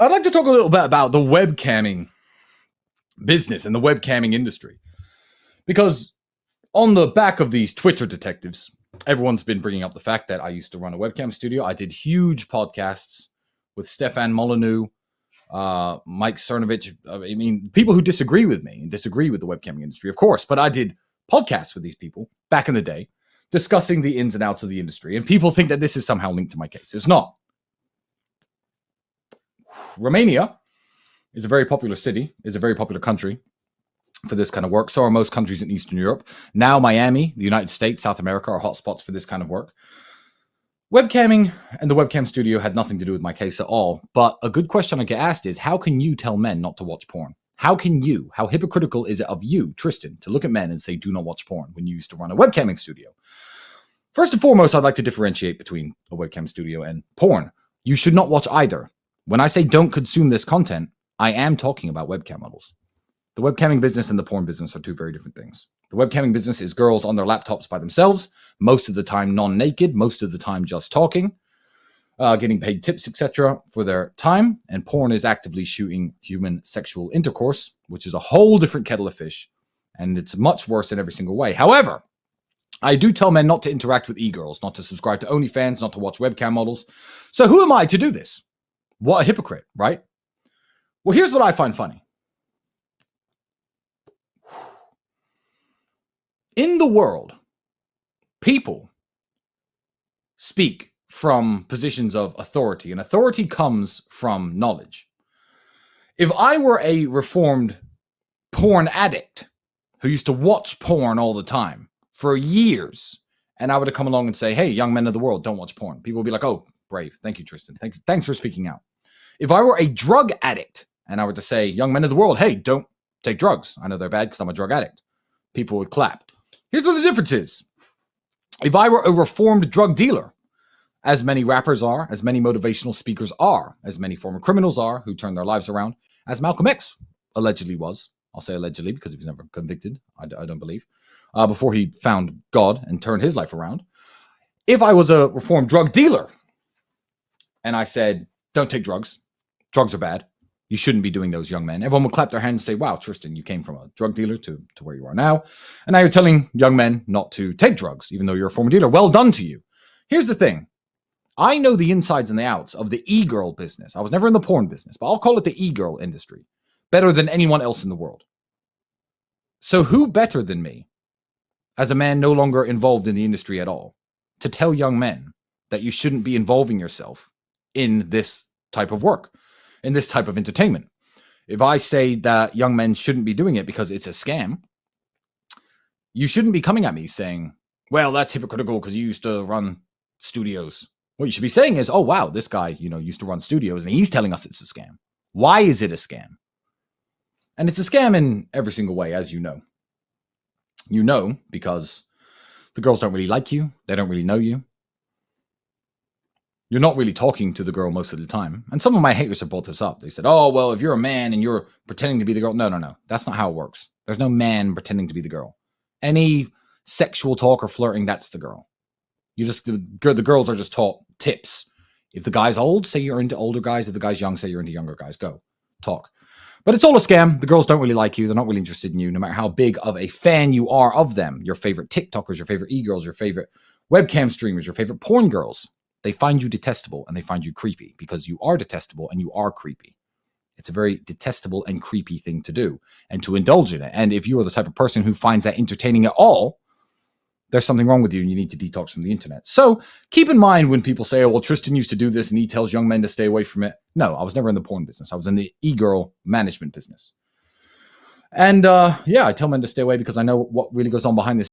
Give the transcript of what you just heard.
I'd like to talk a little bit about the webcamming business and the webcamming industry. Because on the back of these Twitter detectives, everyone's been bringing up the fact that I used to run a webcam studio. I did huge podcasts with Stefan Molyneux, Mike Cernovich. I mean, people who disagree with me and disagree with the webcamming industry, of course. But I did podcasts with these people back in the day, discussing the ins and outs of the industry. And people think that this is somehow linked to my case. It's not. Romania is a very popular city, is a very popular country for this kind of work. So are most countries in Eastern Europe. Now Miami, the United States, South America are hotspots for this kind of work. Webcamming and the webcam studio had nothing to do with my case at all. But a good question I get asked is, how can you tell men not to watch porn? How hypocritical is it of you, Tristan, to look at men and say, do not watch porn when you used to run a webcamming studio? First and foremost, I'd like to differentiate between a webcam studio and porn. You should not watch either. When I say don't consume this content, I am talking about webcam models. The webcamming business and the porn business are two very different things. The webcamming business is girls on their laptops by themselves, most of the time non-naked, most of the time just talking, getting paid tips, etc. for their time. And porn is actively shooting human sexual intercourse, which is a whole different kettle of fish. And it's much worse in every single way. However, I do tell men not to interact with e-girls, not to subscribe to OnlyFans, not to watch webcam models. So who am I to do this? What a hypocrite, right? Well, here's what I find funny. In the world, people speak from positions of authority, and authority comes from knowledge. If I were a reformed porn addict who used to watch porn all the time for years, and I would have come along and say, hey, young men of the world, don't watch porn, people would be like, oh, brave. Thank you, Tristan. Thanks for speaking out. If I were a drug addict and I were to say, young men of the world, hey, don't take drugs. I know they're bad because I'm a drug addict. People would clap. Here's what the difference is. If I were a reformed drug dealer, as many rappers are, as many motivational speakers are, as many former criminals are who turned their lives around, as Malcolm X allegedly was. I'll say allegedly because he was never convicted, I don't believe, before he found God and turned his life around. If I was a reformed drug dealer and I said, don't take drugs, drugs are bad, you shouldn't be doing those, young men, everyone would clap their hands and say, wow, Tristan, you came from a drug dealer to where you are now. And now you're telling young men not to take drugs, even though you're a former dealer. Well done to you. Here's the thing. I know the insides and the outs of the e-girl business. I was never in the porn business, but I'll call it the e-girl industry better than anyone else in the world. So who better than me, as a man no longer involved in the industry at all, to tell young men that you shouldn't be involving yourself in this type of work, in this type of entertainment? If I say that young men shouldn't be doing it because it's a scam, you shouldn't be coming at me saying, well, that's hypocritical because you used to run studios. What you should be saying is, oh, wow, this guy, used to run studios and he's telling us it's a scam. Why is it a scam? And it's a scam in every single way, as you know. You know, because the girls don't really like you. They don't really know you. You're not really talking to the girl most of the time. And some of my haters have brought this up. They said, oh, well, if you're a man and you're pretending to be the girl. No. That's not how it works. There's no man pretending to be the girl. Any sexual talk or flirting, that's the girl. The girls are just taught tips. If the guy's old, say you're into older guys. If the guy's young, say you're into younger guys. Go, talk. But it's all a scam. The girls don't really like you. They're not really interested in you, no matter how big of a fan you are of them. Your favorite TikTokers, your favorite e-girls, your favorite webcam streamers, your favorite porn girls. They find you detestable and they find you creepy because you are detestable and you are creepy. It's a very detestable and creepy thing to do and to indulge in it. And if you are the type of person who finds that entertaining at all, there's something wrong with you and you need to detox from the internet. So keep in mind when people say, oh, well, Tristan used to do this and he tells young men to stay away from it. No, I was never in the porn business. I was in the e-girl management business. And I tell men to stay away because I know what really goes on behind this.